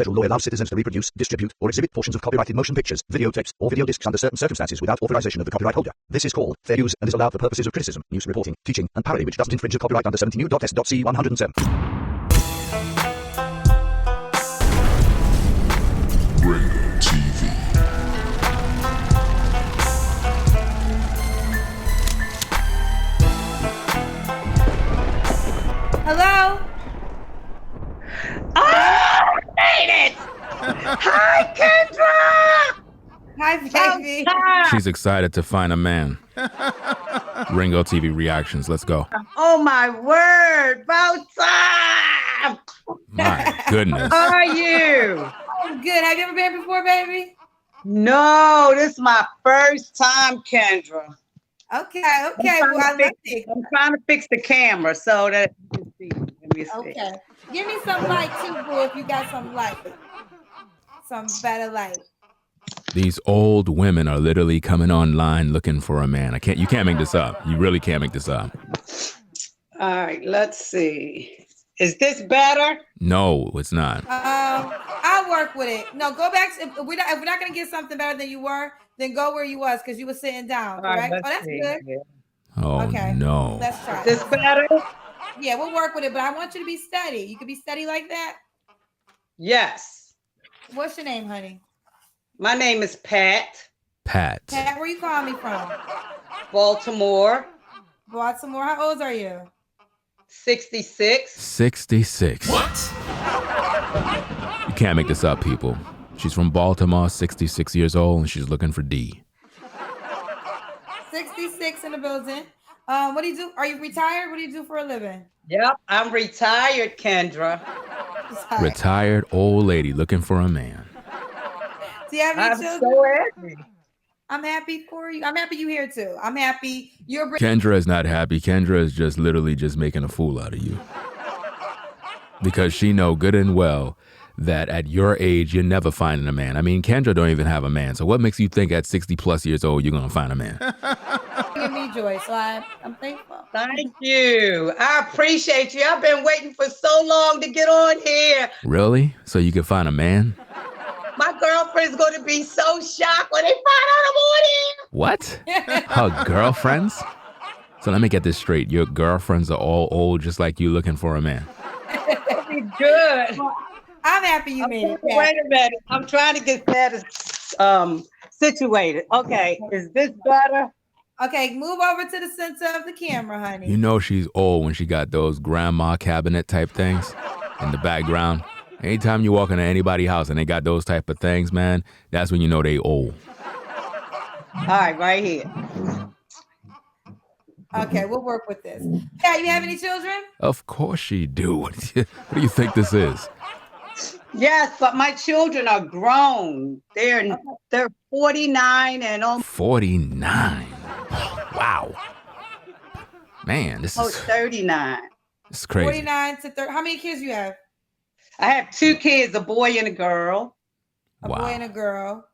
Federal law allows citizens to reproduce, distribute, or exhibit portions of copyrighted motion pictures, videotapes, or video discs under certain circumstances without authorization of the copyright holder. This is called fair use and is allowed for purposes of criticism, news reporting, teaching, and parody which doesn't infringe a copyright under 17 U.S.C. 107. Ringo TV. Hello? I made it! Hi, Kendra! Hi, baby. She's excited to find a man. Ringo TV reactions. Let's go. Oh, my word. About time! My goodness. How are you? I'm good. Have you ever been before, baby? No, this is my first time, Kendra. Okay. Well, I love it. I'm trying to fix the camera so that you can see. Let me see. Okay. Give me some light too, boo, if you got some light. Some better light. These old women are literally coming online looking for a man. You can't make this up. You really can't make this up. All right, let's see. Is this better? No, it's not. I'll work with it. No, go back. If we're not gonna get something better than you were, then go where you was because you were sitting down. All right, Correct? let's That's see. good. Yeah. Oh, Okay. no. Let's try. Is this better? Yeah, we'll work with it, but I want you to be steady. You can be steady like that. Yes. What's your name, honey? My name is Pat, Pat. Pat, where you calling me from? Baltimore, Baltimore. How old are you? 66. 66. What? You can't make this up, people. She's from Baltimore, 66 years old, and she's looking for D. 66 in the building. What do you do? Are you retired? What do you do for a living? Yep, I'm retired, Kendra. Retired old lady looking for a man. Do you have any I'm children? so happy. I'm happy for you. I'm happy you here too. I'm happy you're Kendra is not happy. Kendra is just literally just making a fool out of you. Because she know good and well that at your age, you're never finding a man. I mean, Kendra don't even have a man. So what makes you think at 60 plus years old, you're going to find a man? bringing me joy. So I'm thankful. Thank you. I appreciate you. I've been waiting for so long to get on here. Really? So you can find a man? My girlfriend's going to be so shocked when they find out I'm on here. What? Her girlfriends? So let me get this straight. Your girlfriends are all old just like you looking for a man. That'll be good. I'm happy you made it. Wait a minute. I'm trying to get that situated. Okay. Is this better? Okay, move over to the center of the camera, honey. You know she's old when she got those grandma cabinet type things in the background. Anytime you walk into anybody's house and they got those type of things, man, that's when you know they old. All right here. Okay, we'll work with this. Yeah, you have any children? Of course she do. What do you think this is? Yes, but my children are grown. They're 49 and almost 49. Wow. Man, this is 39. This is crazy. 49 to 30. How many kids you have? I have two kids, a boy and a girl. A Wow. boy and a girl.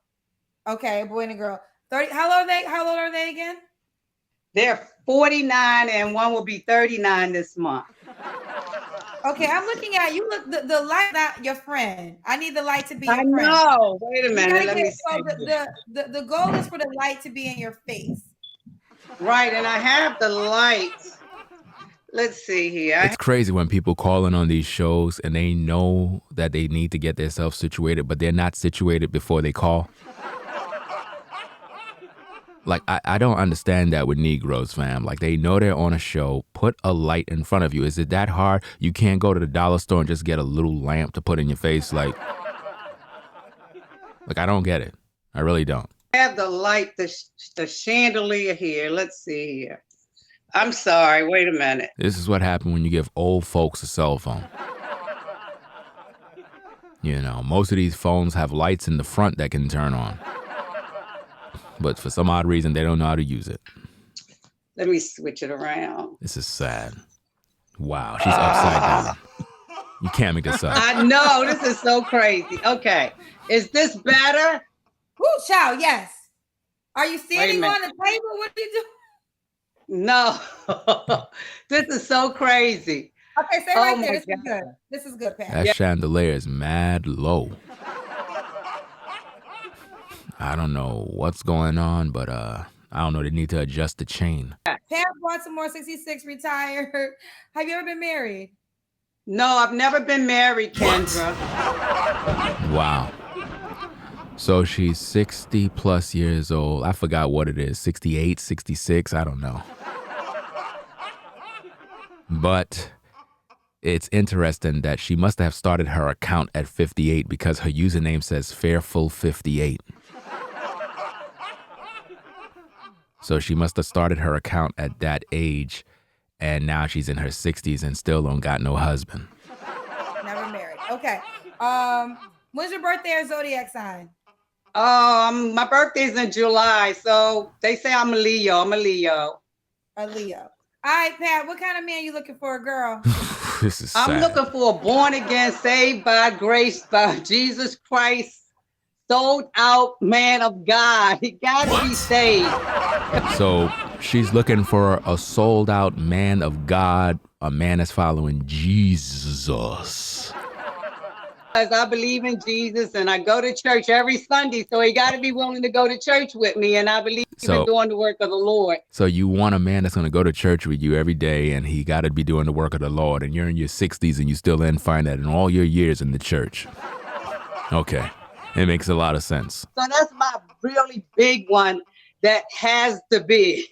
Okay, a boy and a girl. 30. How old are they again? They're 49 and one will be 39 this month. Okay, I'm looking at you. Look, the light, not your friend. I need the light to be your I friend. know. Wait a You minute. gotta Let me get- see. so the goal is for the light to be in your face. Right, and I have the lights. Let's see here. It's crazy when people call in on these shows and they know that they need to get themselves situated, but they're not situated before they call. Like, I don't understand that with Negroes, fam. Like, they know they're on a show. Put a light in front of you. Is it that hard? You can't go to the dollar store and just get a little lamp to put in your face? Like, I don't get it. I really don't. I have the light, the chandelier here. Let's see here. I'm sorry. Wait a minute. This is what happened when you give old folks a cell phone. You know, most of these phones have lights in the front that can turn on. But for some odd reason, they don't know how to use it. Let me switch it around. This is sad. Wow, she's upside down. You can't make this up. I know. This is so crazy. Okay. Is this better? Woo, child, yes. Are you standing minute. on the table? What do you do? No. This is so crazy. Okay, stay Oh right my there. This is God. good. This is good, Pat. That chandelier is mad low. I don't know what's going on, but I don't know. They need to adjust the chain. Pat Baltimore, 66, retired. Have you ever been married? No, I've never been married, Kendra. Wow. So she's 60 plus years old. I forgot what it is. 68, 66. I don't know. But it's interesting that she must have started her account at 58 because her username says Fairful58. So she must have started her account at that age, and now she's in her 60s and still don't got no husband. Never married. Okay. When's your birthday or zodiac sign? My birthday's in July, so they say I'm a Leo. I'm a Leo. A Leo. All right, Pat, what kind of man you looking for, girl? This is sad. I'm looking for a born again, saved by grace by Jesus Christ, sold out man of God. He got to be saved. So she's looking for a sold out man of God, a man that's following Jesus. Because I believe in Jesus and I go to church every Sunday, so he got to be willing to go to church with me, and I believe in doing the work of the Lord. So you want a man that's going to go to church with you every day, and he got to be doing the work of the Lord, and you're in your 60s and you still didn't find that in all your years in the church. Okay. It makes a lot of sense. So that's my really big one that has to be.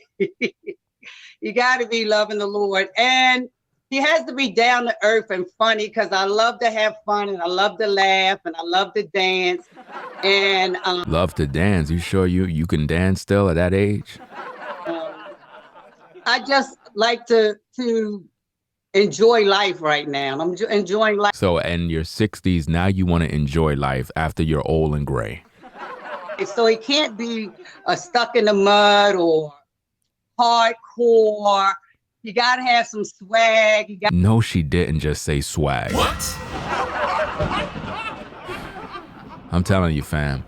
You got to be loving the Lord. And he has to be down to earth and funny, because I love to have fun and I love to laugh and I love to dance. And love to dance. You sure you can dance still at that age? I just like to enjoy life right now. I'm enjoying life. So in your 60s, now you want to enjoy life after you're old and gray. So he can't be stuck in the mud or hardcore. You got to have some swag. No, she didn't just say swag. What? I'm telling you, fam,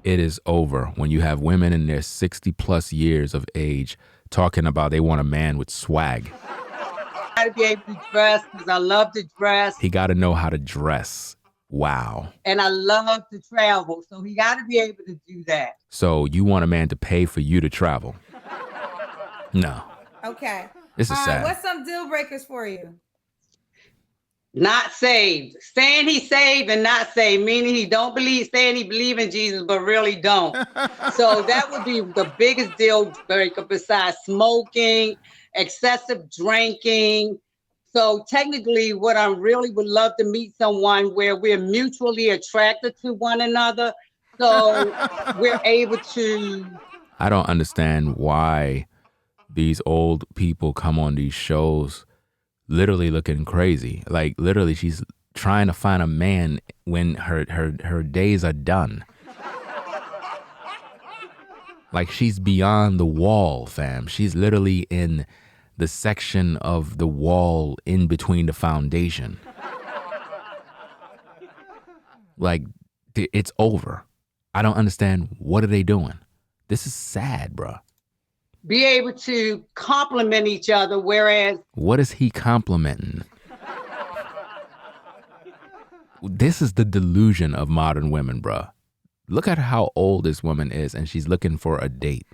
it is over when you have women in their 60 plus years of age talking about they want a man with swag. I got to be able to dress because I love to dress. He got to know how to dress. Wow. And I love to travel, so he got to be able to do that. So you want a man to pay for you to travel? No. Okay. This is sad. What's some deal breakers for you? Not saved. Saying he's saved and not saved, meaning he don't believe, saying he believe in Jesus, but really don't. So that would be the biggest deal breaker besides smoking, excessive drinking. So technically what I really would love to meet someone where we're mutually attracted to one another. So we're able to. I don't understand why these old people come on these shows literally looking crazy. Like literally she's trying to find a man when her days are done. Like she's beyond the wall, fam. She's literally in the section of the wall in between the foundation. Like it's over. I don't understand. What are they doing? This is sad, bruh. Be able to compliment each other, whereas. What is he complimenting? This is the delusion of modern women, bruh. Look at how old this woman is, and she's looking for a date.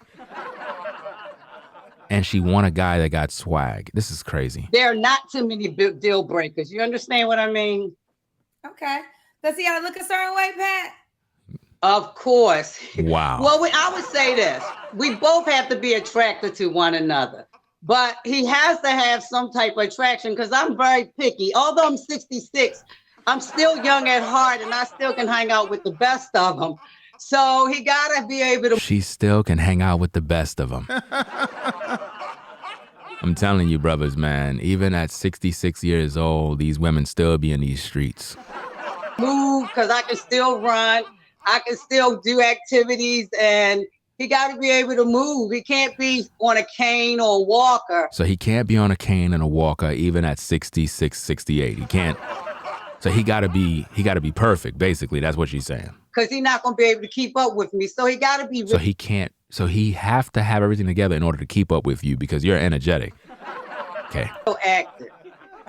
And she want a guy that got swag. This is crazy. There are not too many deal breakers. You understand what I mean? Okay. Does he gotta look a certain way, Pat? Of course. Wow. Well, I would say this. We both have to be attracted to one another. But he has to have some type of attraction, because I'm very picky. Although I'm 66, I'm still young at heart and I still can hang out with the best of them. So he got to be able to. She still can hang out with the best of them. I'm telling you, brothers, man, even at 66 years old, these women still be in these streets. Move, because I can still run. I can still do activities, and he got to be able to move. He can't be on a cane or a walker. So he can't be on a cane and a walker even at 66, 68. He can't. So he got to be perfect, basically. That's what she's saying. Because he's not going to be able to keep up with me. So he got to be. So he can't. So he have to have everything together in order to keep up with you because you're energetic. Okay. So active.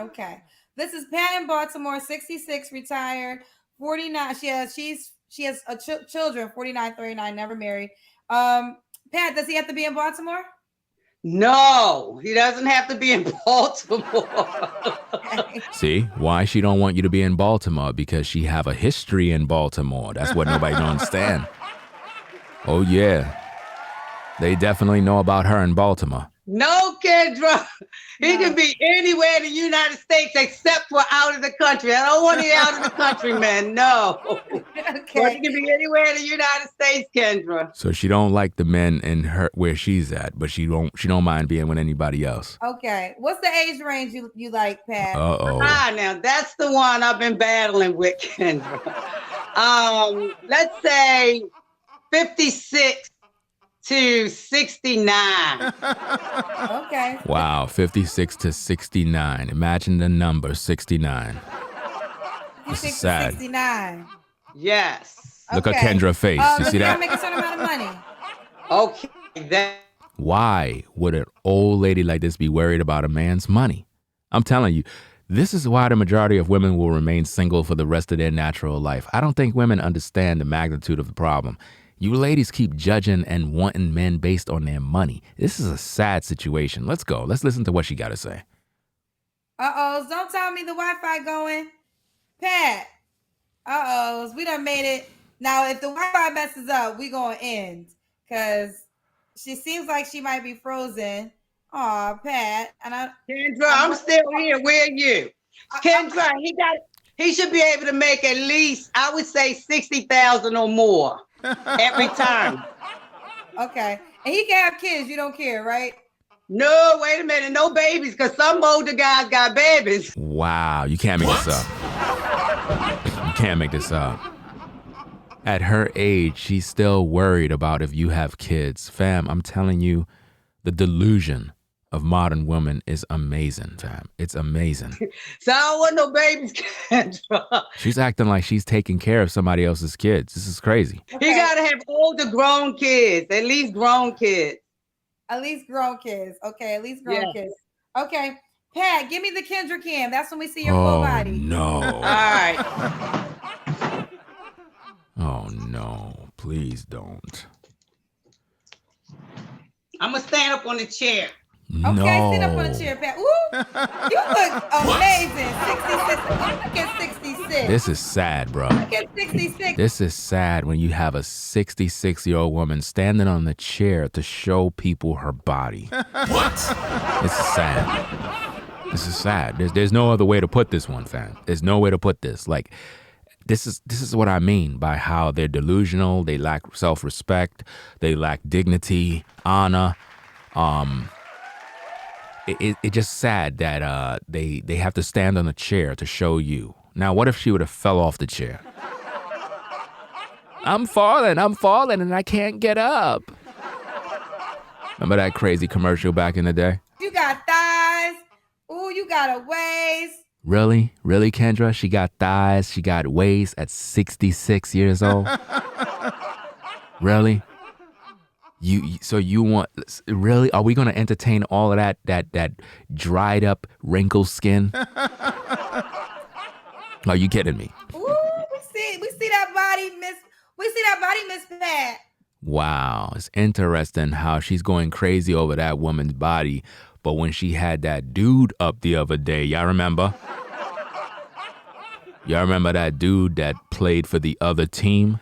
Okay. This is Pat in Baltimore, 66, retired, 49. She has children, 49, 39, never married. Pat, does he have to be in Baltimore? No, he doesn't have to be in Baltimore. See, why she don't want you to be in Baltimore? Because she have a history in Baltimore. That's what nobody don't understand. Oh, yeah. They definitely know about her in Baltimore. No, Kendra. He can be anywhere in the United States except for out of the country. I don't want you out of the country, man. No. Okay. But he can be anywhere in the United States, Kendra. So she don't like the men in her where she's at, but she don't mind being with anybody else. Okay. What's the age range you like, Pat? Now that's the one I've been battling with, Kendra. Let's say 56 to 69. Okay. Wow, 56 to 69. Imagine the number 69. This is sad. 69. Yes. Look at Kendra's face. You see that? Make a certain amount of money. Okay. Why would an old lady like this be worried about a man's money? I'm telling you, this is why the majority of women will remain single for the rest of their natural life. I don't think women understand the magnitude of the problem. You ladies keep judging and wanting men based on their money. This is a sad situation. Let's go. Let's listen to what she got to say. Don't tell me the Wi-Fi going. Pat. We done made it. Now, if the Wi-Fi messes up, we gonna end. Because she seems like she might be frozen. Aw, Pat. Kendra, I'm still here. Where are you? Kendra, he should be able to make at least, I would say, 60,000 or more every time. Okay. And he can have kids. You don't care, right? No, wait a minute. No babies, because some older guys got babies. Wow, you can't make this up. You can't make this up. At her age, she's still worried about if you have kids. Fam, I'm telling you, the delusion of modern women is amazing, fam. It's amazing. So I don't want no babies, Kendra. She's acting like she's taking care of somebody else's kids. This is crazy. Okay. You gotta have older grown kids, at least grown kids. At least grown kids. Okay, at least grown kids. Okay, Pat, give me the Kendra cam. That's when we see your full body. No. All right. Oh, no. Please don't. I'm going to stand up on the chair. No. Okay, sit up on the chair, Pat. Ooh, you look amazing. 66. Look at 66. This is sad, bro. Look at 66. This is sad when you have a 66-year-old woman standing on the chair to show people her body. What? This is sad. This is sad. There's no other way to put this one, fam. There's no way to put this. Like, this is what I mean by how they're delusional. They lack self-respect. They lack dignity, honor. It's just sad that they have to stand on a chair to show you. Now, what if she would have fell off the chair? I'm falling, and I can't get up. Remember that crazy commercial back in the day? You got thighs. Ooh, you got a waist. Really? Really, Kendra? She got thighs, she got waist at 66 years old? Really? So you want, really? Are we going to entertain all of that dried up wrinkled skin? Are you kidding me? Ooh, we see that body, Miss Pat. Wow, it's interesting how she's going crazy over that woman's body, but when she had that dude up the other day, y'all remember? Y'all remember that dude that played for the other team?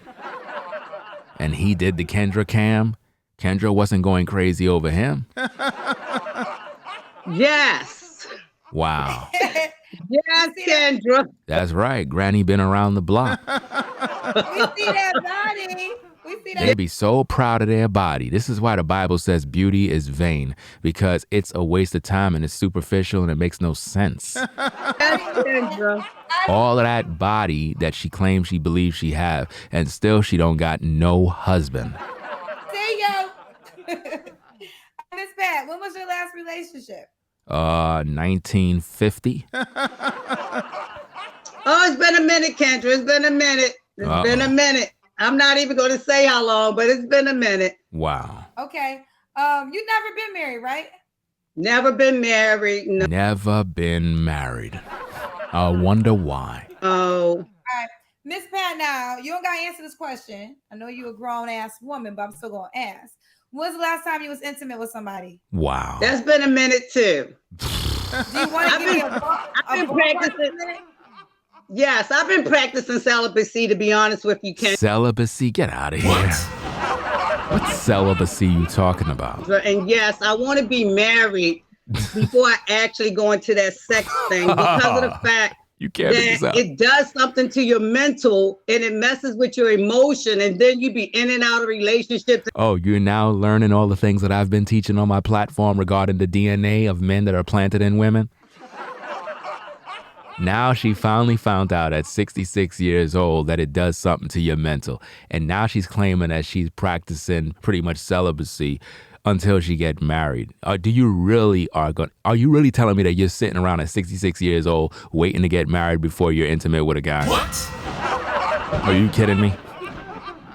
And he did the Kendra cam? Kendra wasn't going crazy over him. Yes. Wow. Yes, Kendra. That's right. Granny been around the block. We see that body. They be so proud of their body. This is why the Bible says beauty is vain, because it's a waste of time and it's superficial and it makes no sense. Yes, Kendra. All of that body that she claims she believes she have, and still she don't got no husband. See yo. Miss Pat, when was your last relationship? 1950. Oh, it's been a minute, Kendra. It's been a minute. It's been a minute. I'm not even going to say how long, but it's been a minute. Wow. Okay. You never been married, right? Never been married. No. Never been married. I wonder why. Oh. All right. Miss Pat, now, you don't got to answer this question. I know you're a grown-ass woman, but I'm still going to ask. When's the last time you was intimate with somebody? Wow. That's been a minute, too. Do you want to give me I've been practicing. Yes, I've been practicing celibacy, to be honest with you, Ken. Celibacy? Get out of here. What celibacy you talking about? And yes, I want to be married before I actually go into that sex thing because of the fact you can't make this that up. it does something to your mental and it messes with your emotion, and then you be in and out of relationships. Oh, you're now learning all the things that I've been teaching on my platform regarding the DNA of men that are planted in women? Now she finally found out at 66 years old that it does something to your mental. And now she's claiming that she's practicing pretty much celibacy until she get married. Are you really telling me that you're sitting around at 66 years old waiting to get married before you're intimate with a guy? What? Are you kidding me?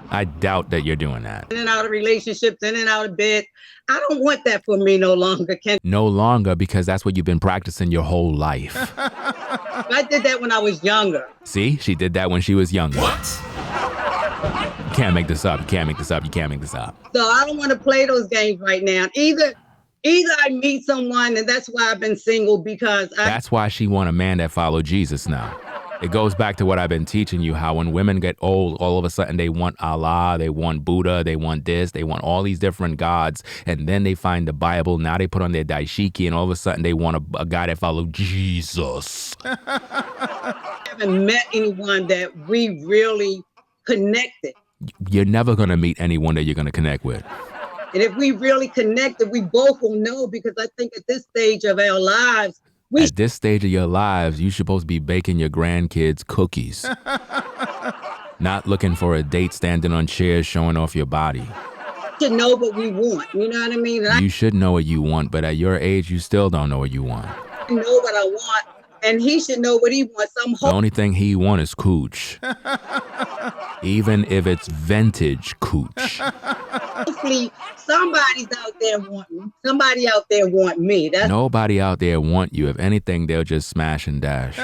I doubt that you're doing that. In and out of relationships, in and out of bed. I don't want that for me no longer, Ken. No longer, because that's what you've been practicing your whole life. I did that when I was younger. See, she did that when she was younger. What? You can't make this up. You can't make this up. You can't make this up. So I don't want to play those games right now. Either I meet someone, and that's why I've been single, because that's why she want a man that follow Jesus now. It goes back to what I've been teaching you, how when women get old, all of a sudden they want Allah, they want Buddha, they want this, they want all these different gods, and then they find the Bible, now they put on their daishiki, and all of a sudden they want a guy that follow Jesus. I haven't met anyone that we really connected. You're never going to meet anyone that you're going to connect with. And if we really connected, we both will know, because I think at this stage of our lives, at this stage of your lives, you're supposed to be baking your grandkids cookies. Not looking for a date, standing on chairs, showing off your body. should know what we want. You know what I mean? And you should know what you want, but at your age, you still don't know what you want. I know what I want, and he should know what he wants. The only thing he wants is cooch. Even if it's vintage cooch. Hopefully, somebody's out there wanting. Somebody out there want me. That's Nobody out there want you. If anything, they'll just smash and dash.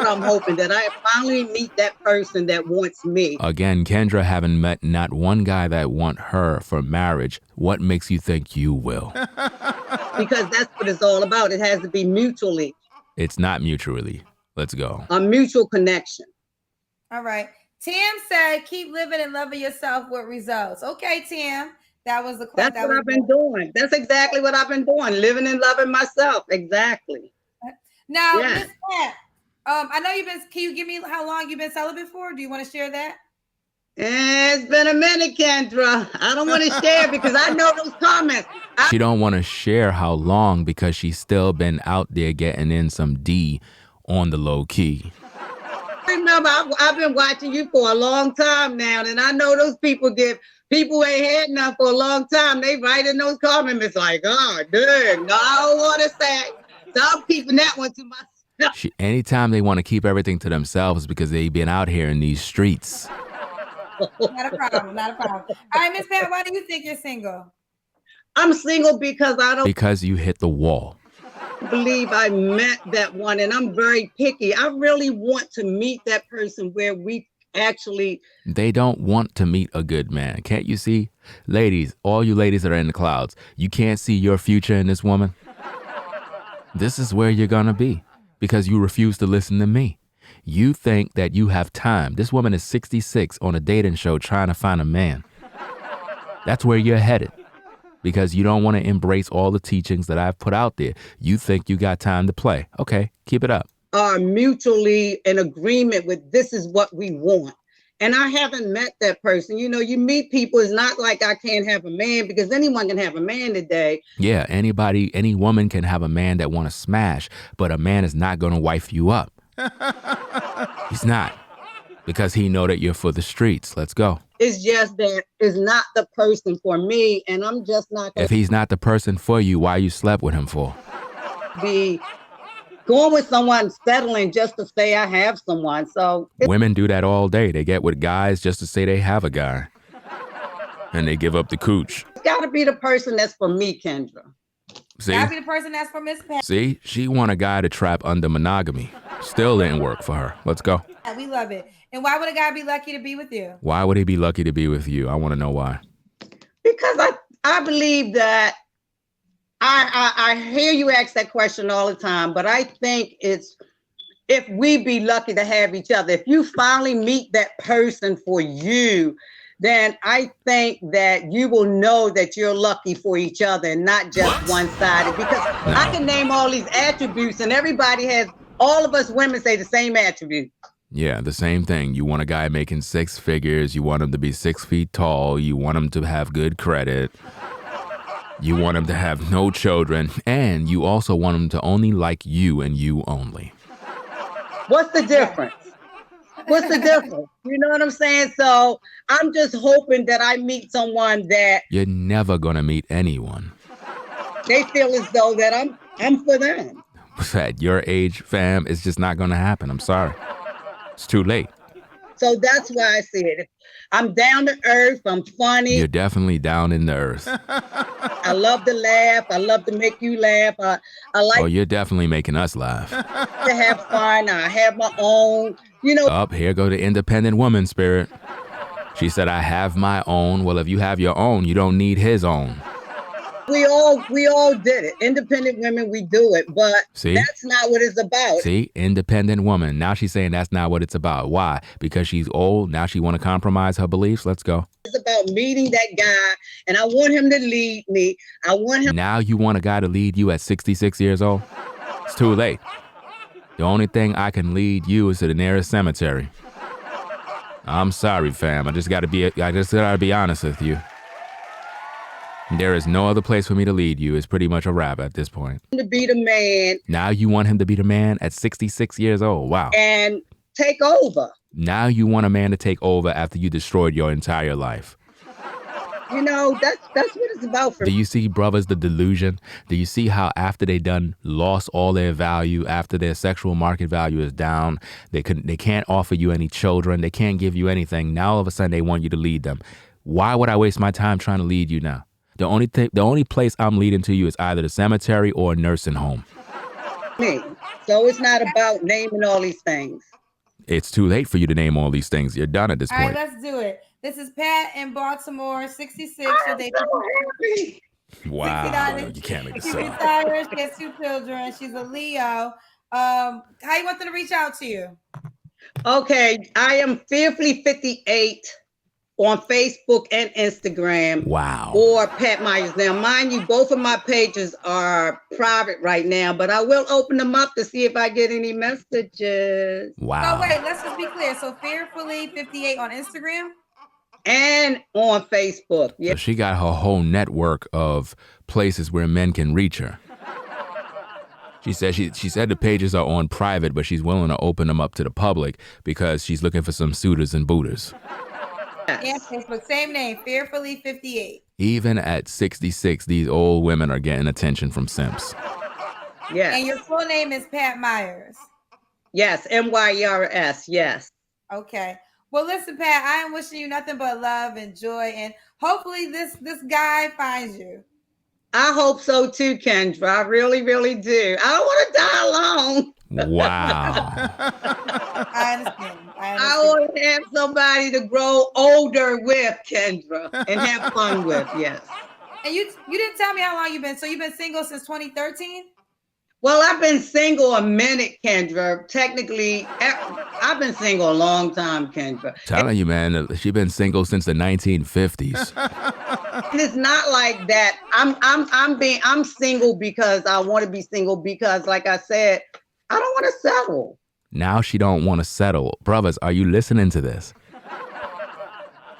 what I'm hoping, that I finally meet that person that wants me. Again, Kendra haven't met not one guy that want her for marriage. What makes you think you will? Because that's what it's all about. It has to be mutually. It's not mutually. Let's go. A mutual connection. All right. Tim said, keep living and loving yourself with results. Okay, Tim. That was the question. That's what I've been doing. That's exactly what I've been doing. Living and loving myself. Exactly. Now, Yes. Miss Pat, I know can you give me how long you've been celibate for? Do you want to share that? It's been a minute, Kendra. I don't want to share because I know those comments. She don't want to share how long because she's still been out there getting in some D on the low key. Remember, I've been watching you for a long time now, and I know those people who ain't had none for a long time. They write in those comments, it's like, oh, dang, no, I don't want to say. So I'm keeping that one to myself. Anytime they want to keep everything to themselves because they've been out here in these streets. Not a problem. Not a problem. All right, Miss Pat, why do you think you're single? I'm single because Because you hit the wall. Believe I met that one, and I'm very picky. I really want to meet that person where we actually. They don't want to meet a good man. Can't you see? Ladies, all you ladies that are in the clouds, you can't see your future in this woman. This is where you're gonna be because you refuse to listen to me. You think that you have time. This woman is 66 on a dating show trying to find a man. That's where you're headed because you don't want to embrace all the teachings that I've put out there. You think you got time to play. Okay, keep it up. Are mutually in agreement with this is what we want. And I haven't met that person. You know, you meet people. It's not like I can't have a man because anyone can have a man today. Yeah, any woman can have a man that want to smash, but a man is not going to wife you up. He's not, because he know that you're for the streets. Let's go. It's just that it's not the person for me, and I'm just not going If he's not the person for you, why you slept with him for? to be going with someone, settling just to say I have someone. So women do that all day. They get with guys just to say they have a guy, and they give up the cooch. It's got to be the person that's for me, Kendra. See? Gotta be the person that's for Miss Pat. See, she want a guy to trap under monogamy. Still didn't work for her. Let's go. We love it. And why would a guy be lucky to be with you? Why would he be lucky to be with you? I want to know why. Because I believe that I hear you ask that question all the time, but I think it's if we be lucky to have each other. If you finally meet that person for you, then I think that you will know that you're lucky for each other and not just one-sided. Because I can name all these attributes and everybody has, all of us women say the same attribute. Yeah, the same thing. You want a guy making 6 figures. You want him to be 6 feet tall. You want him to have good credit. You want him to have no children. And you also want him to only like you and you only. What's the difference? What's the difference? You know what I'm saying? So I'm just hoping that I meet someone that You're never going to meet anyone. they feel as though that I'm for them. At your age, fam, it's just not going to happen. I'm sorry. It's too late. So that's why I said I'm down to earth. I'm funny. You're definitely down in the earth. I love to laugh. I love to make you laugh. I like Oh, you're definitely making us laugh. to have fun. I have my own, you know. Up, here go the independent woman spirit. She said, I have my own. Well, if you have your own, you don't need his own. We all did it. Independent women, we do it, but See? that's not what it's about. See, independent woman. Now she's saying that's not what it's about. Why? Because she's old. Now she want to compromise her beliefs. Let's go. It's about meeting that guy, and I want him to lead me. I want him. Now you want a guy to lead you at 66 years old? It's too late. The only thing I can lead you is to the nearest cemetery. I'm sorry, fam. I just gotta be honest with you. There is no other place for me to lead you. It's pretty much a wrap at this point. To be the man. Now you want him to be the man at 66 years old. Wow. And take over. Now you want a man to take over after you destroyed your entire life. You know, that's what it's about for Do me. you see, brothers, the delusion? Do you see how after they done lost all their value, after their sexual market value is down, they can't offer you any children, they can't give you anything. Now all of a sudden they want you to lead them. Why would I waste my time trying to lead you now? The only place I'm leading to you is either the cemetery or a nursing home. Me. So it's not about naming all these things. It's too late for you to name all these things. You're done at this All point. right, let's do it. This is Pat in Baltimore, 66. So they Wow, $60. you can't make this She's up. retired. She has 2 children. She's a Leo. How you want them to reach out to you? Okay, I am Fearfully 58 on Facebook and Instagram. Wow. Or Pat Myers. Now, mind you, both of my pages are private right now, but I will open them up to see if I get any messages. Wow. Oh, wait, let's just be clear. So Fearfully 58 on Instagram? And on Facebook. Yeah. So she got her whole network of places where men can reach her. She said the pages are on private, but she's willing to open them up to the public because she's looking for some suitors and booters. Yeah, Facebook, same name, Fearfully 58. Even at 66, these old women are getting attention from simps. Yes. And your full name is Pat Myers. Yes. MYERS. Yes. Okay. Well, listen, Pat, I am wishing you nothing but love and joy, and hopefully this guy finds you. I hope so too, Kendra. I really, really do. I don't want to die alone. Wow. I understand. I want to have somebody to grow older with, Kendra, and have fun with. Yes. And you didn't tell me how long you've been. So you've been single since 2013? Well, I've been single a minute, Kendra. Technically, I've been single a long time, Kendra. Telling you, man, she's been single since the 1950s. And it's not like that. I'm single because I want to be single because, like I said, I don't want to settle. Now she don't want to settle. Brothers, are you listening to this?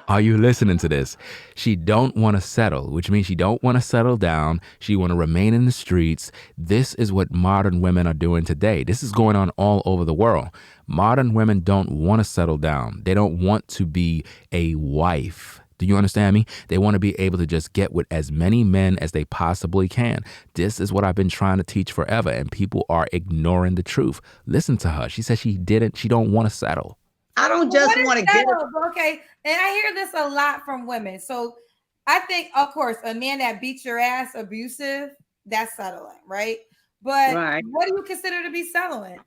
Are you listening to this? She don't want to settle, which means she don't want to settle down. She want to remain in the streets. This is what modern women are doing today. This is going on all over the world. Modern women don't want to settle down. They don't want to be a wife. Do you understand me? They want to be able to just get with as many men as they possibly can. This is what I've been trying to teach forever, and people are ignoring the truth. Listen to her. She said she don't want to settle. I don't just want to get it. Okay, and I hear this a lot from women. So I think, of course, a man that beats your ass, abusive, that's settling, right? But Right. what do you consider to be settling?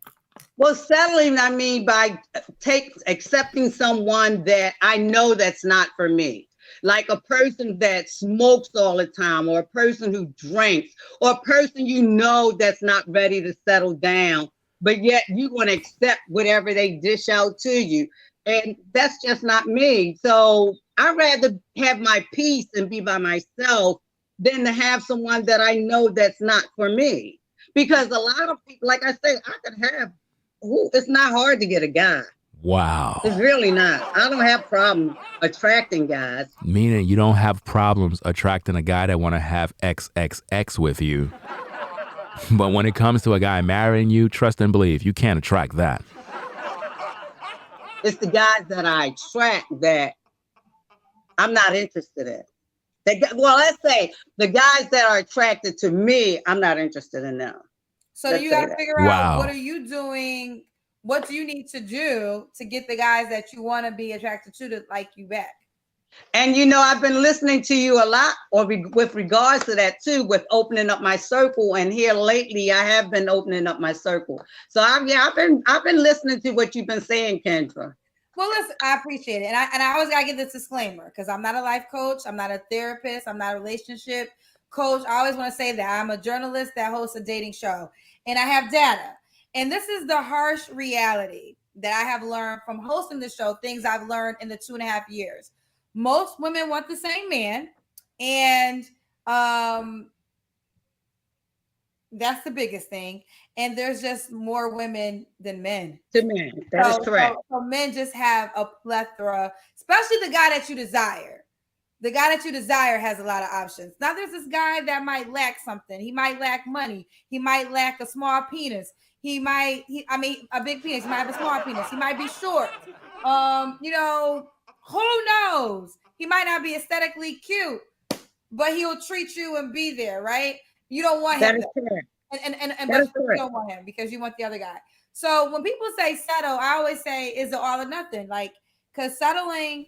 Well, settling, I mean, by accepting someone that I know that's not for me. Like a person that smokes all the time, or a person who drinks, or a person you know that's not ready to settle down, but yet you want to accept whatever they dish out to you. And that's just not me. So I'd rather have my peace and be by myself than to have someone that I know that's not for me. Because a lot of people, like I say, I could have, it's not hard to get a guy. Wow. It's really not. I don't have problem attracting guys. Meaning you don't have problems attracting a guy that want to have XXX with you. But when it comes to a guy marrying you, trust and believe, you can't attract that. It's the guys that I attract that I'm not interested in. Well, let's say the guys that are attracted to me, I'm not interested in them. So Let's you say got to that. figure out, what are you doing? What do you need to do to get the guys that you want to be attracted to like you back? And you know, I've been listening to you a lot, with regards to that too, with opening up my circle. And here lately, I have been opening up my circle. So I've been listening to what you've been saying, Kendra. Well, listen, I appreciate it, and I always gotta give this disclaimer because I'm not a life coach, I'm not a therapist, I'm not a relationship coach. I always want to say that I'm a journalist that hosts a dating show, and I have data. And this is the harsh reality that I have learned from hosting the show. Things I've learned in the 2.5 years. Most women want the same man, and that's the biggest thing. And there's just more women than men. To men, that is correct. So men just have a plethora, especially the guy that you desire. The guy that you desire has a lot of options. Now there's this guy that might lack something. He might lack money. He might lack a small penis. A big penis. He might have a small penis. He might be short. Who knows? He might not be aesthetically cute, but he'll treat you and be there, right? You don't want him. That is correct. But you don't want him because you want the other guy. So when people say settle, I always say, is it all or nothing? Like, because settling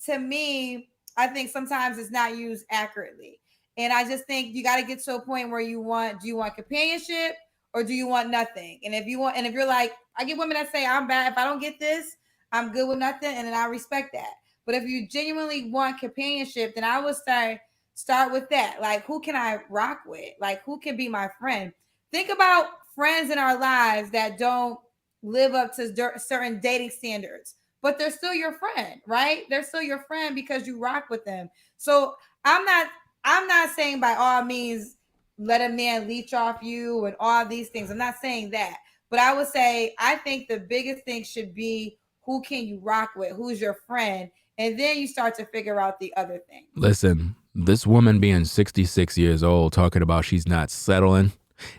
to me, I think sometimes it's not used accurately. And I just think you got to get to a point where do you want companionship or do you want nothing? And if you're like, I get women that say, I'm bad. If I don't get this, I'm good with nothing. And then I respect that. But if you genuinely want companionship, then I would say, start with that. Like, who can I rock with? Like, who can be my friend? Think about friends in our lives that don't live up to certain dating standards, but they're still your friend, right? They're still your friend because you rock with them. So I'm not saying by all means let a man leech off you and all these things. I'm not saying that, but I would say I think the biggest thing should be who can you rock with, who's your friend, and then you start to figure out the other thing. Listen, this woman being 66 years old talking about she's not settling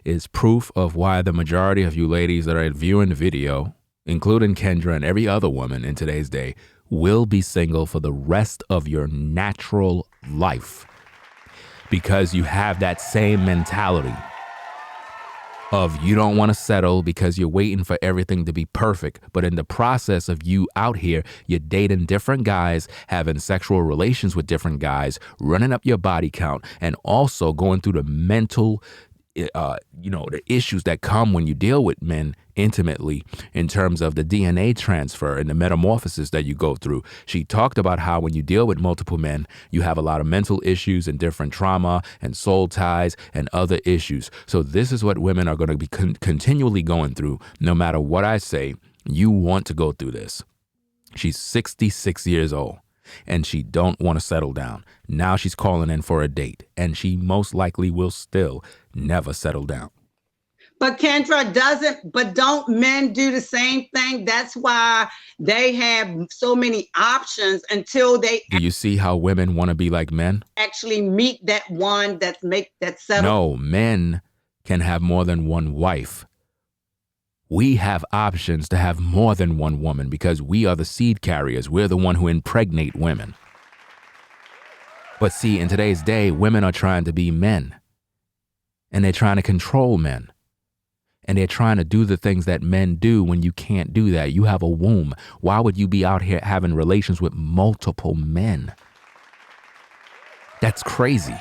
is proof of why the majority of you ladies that are viewing the video, including Kendra and every other woman in today's day, will be single for the rest of your natural life because you have that same mentality of you don't want to settle because you're waiting for everything to be perfect. But in the process of you out here, you're dating different guys, having sexual relations with different guys, running up your body count, and also going through the mental the issues that come when you deal with men intimately in terms of the DNA transfer and the metamorphosis that you go through. She talked about how when you deal with multiple men, you have a lot of mental issues and different trauma and soul ties and other issues. So this is what women are going to be continually going through. No matter what I say, you want to go through this. She's 66 years old. And she don't want to settle down. Now she's calling in for a date, and she most likely will still never settle down. But Kendra don't men do the same thing? That's why they have so many options until they... Do you see how women want to be like men? Actually meet that one that settle. No, men can have more than one wife. We have options to have more than one woman because we are the seed carriers. We're the one who impregnate women. But see, in today's day, women are trying to be men. And they're trying to control men. And they're trying to do the things that men do when you can't do that. You have a womb. Why would you be out here having relations with multiple men? That's crazy.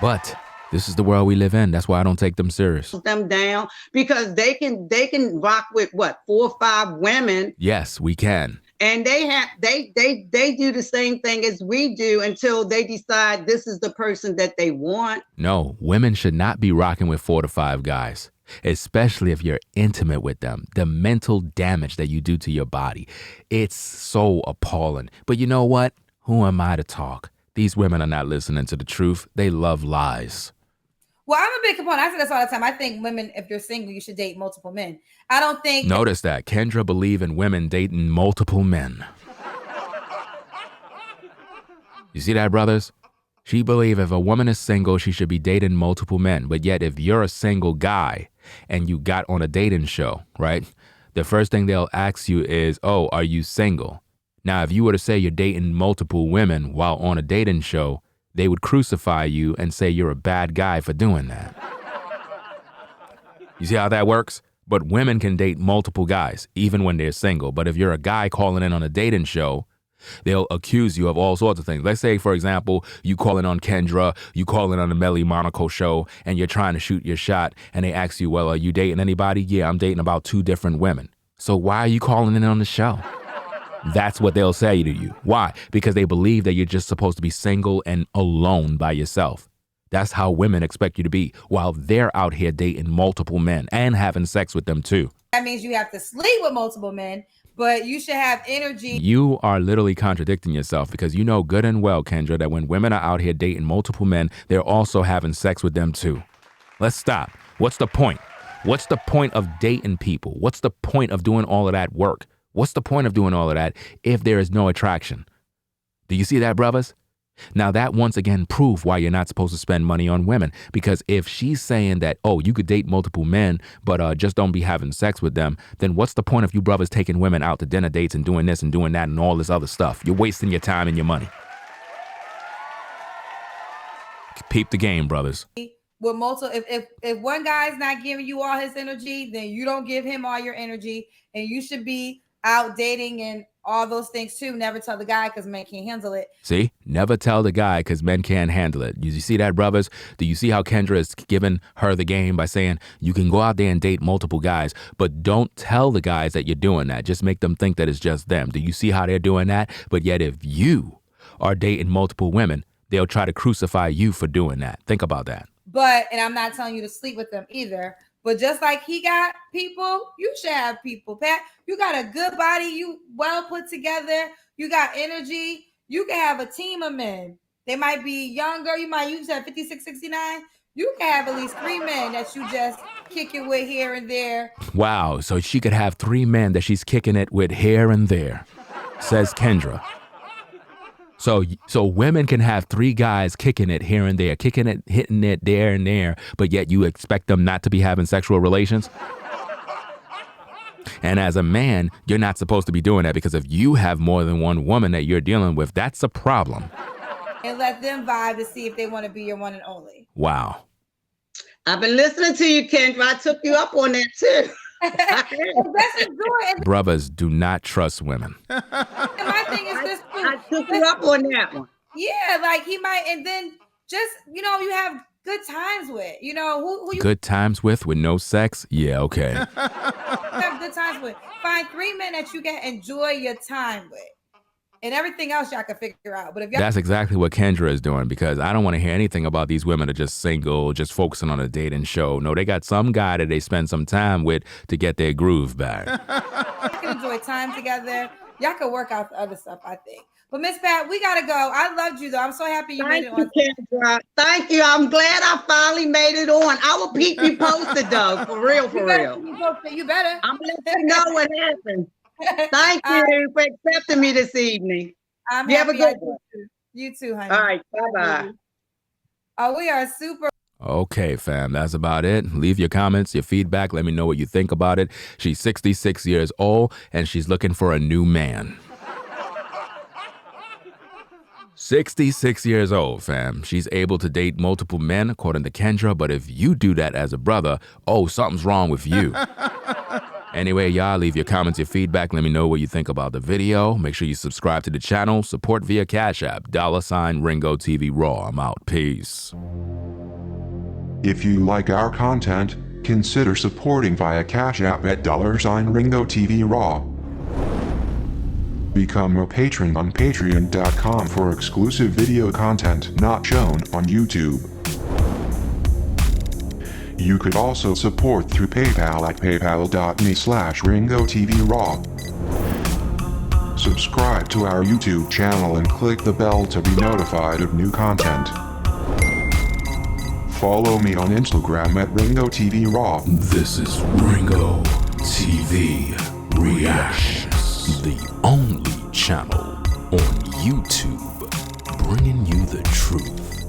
But This is the world we live in. That's why I don't take them serious. Them down because they can rock with what 4 or 5 women. Yes, we can. And they do the same thing as we do until they decide this is the person that they want. No, women should not be rocking with 4 to 5 guys, especially if you're intimate with them. The mental damage that you do to your body, it's so appalling. But you know what? Who am I to talk? These women are not listening to the truth. They love lies. Well, I'm a big component. I say this all the time. I think women, if you're single, you should date multiple men. I don't think... Notice that. Kendra believe in women dating multiple men. You see that, brothers? She believe if a woman is single, she should be dating multiple men. But yet, if you're a single guy and you got on a dating show, right? The first thing they'll ask you is, oh, are you single? Now, if you were to say you're dating multiple women while on a dating show, they would crucify you and say you're a bad guy for doing that. You see how that works? But women can date multiple guys, even when they're single. But if you're a guy calling in on a dating show, they'll accuse you of all sorts of things. Let's say, for example, you calling on Kendra, you calling on the Melly Monaco show, and you're trying to shoot your shot, and they ask you, well, are you dating anybody? Yeah, I'm dating about 2 different women. So why are you calling in on the show? That's what they'll say to you. Why? Because they believe that you're just supposed to be single and alone by yourself. That's how women expect you to be, while they're out here dating multiple men and having sex with them too. That means you have to sleep with multiple men, but you should have energy. You are literally contradicting yourself because you know good and well, Kendra, that when women are out here dating multiple men, they're also having sex with them too. Let's stop. What's the point? What's the point of dating people? What's the point of doing all of that work? What's the point of doing all of that if there is no attraction? Do you see that, brothers? Now that once again proves why you're not supposed to spend money on women. Because if she's saying that, oh, you could date multiple men, but just don't be having sex with them, then what's the point of you brothers taking women out to dinner dates and doing this and doing that and all this other stuff? You're wasting your time and your money. Peep the game, brothers. With multiple, if one guy's not giving you all his energy, then you don't give him all your energy, and you should be out dating and all those things too. Never tell the guy because men can't handle it. See, never tell the guy because men can't handle it. You see that, brothers? Do you see how Kendra is giving her the game by saying you can go out there and date multiple guys, but don't tell the guys that you're doing that. Just make them think that it's just them. Do you see how they're doing that? But yet if you are dating multiple women, they'll try to crucify you for doing that. Think about that. But, and I'm not telling you to sleep with them either, but just like he got people, you should have people. Pat, you got a good body, you well put together, you got energy, you can have a team of men. They might be younger, you might use that 56, 69. You can have at least 3 men that you just kick it with here and there. Wow, so she could have 3 men that she's kicking it with here and there, says Kendra. So women can have 3 guys kicking it here and there, kicking it, hitting it there and there, but yet you expect them not to be having sexual relations? And as a man, you're not supposed to be doing that because if you have more than one woman that you're dealing with, that's a problem. And let them vibe to see if they want to be your one and only. Wow. I've been listening to you, Kendra. I took you up on that too. Brothers do not trust women. And my thing is this too. I took you up on that one. Yeah, like he might, and then just, you know, you have good times with, you know, who you good times with no sex? Yeah, okay. have good times with. Find 3 men that you can enjoy your time with. And everything else y'all can figure out. But if y'all... That's exactly what Kendra is doing because I don't want to hear anything about these women that are just single, just focusing on a dating show. No, they got some guy that they spend some time with to get their groove back. Y'all can enjoy time together. Y'all can work out the other stuff, I think. But Miss Pat, we gotta go. I loved you though. I'm so happy you made it on. Kendra. Thank you. I'm glad I finally made it on. I will keep you posted though. For real, for real. You better. I'm gonna let you know what happened. Thank you for accepting me this evening. I'm you have a good one. You too, honey. All right. Bye-bye. Oh, we are super. Okay, fam, that's about it. Leave your comments, your feedback. Let me know what you think about it. She's 66 years old, and she's looking for a new man. 66 years old, fam. She's able to date multiple men, according to Kendra, but if you do that as a brother, oh, something's wrong with you. Anyway, y'all, leave your comments, your feedback. Let me know what you think about the video. Make sure you subscribe to the channel. Support via Cash App, $Ringo TV Raw. I'm out. Peace. If you like our content, consider supporting via Cash App at $Ringo TV Raw. Become a patron on patreon.com for exclusive video content not shown on YouTube. You could also support through PayPal at paypal.me/RingoTVRaw. Subscribe to our YouTube channel and click the bell to be notified of new content. Follow me on Instagram at Ringo TV Raw. This is Ringo TV Reactions, the only channel on YouTube bringing you the truth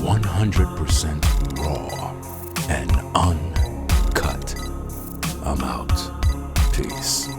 100% raw and uncut. I'm out. Peace.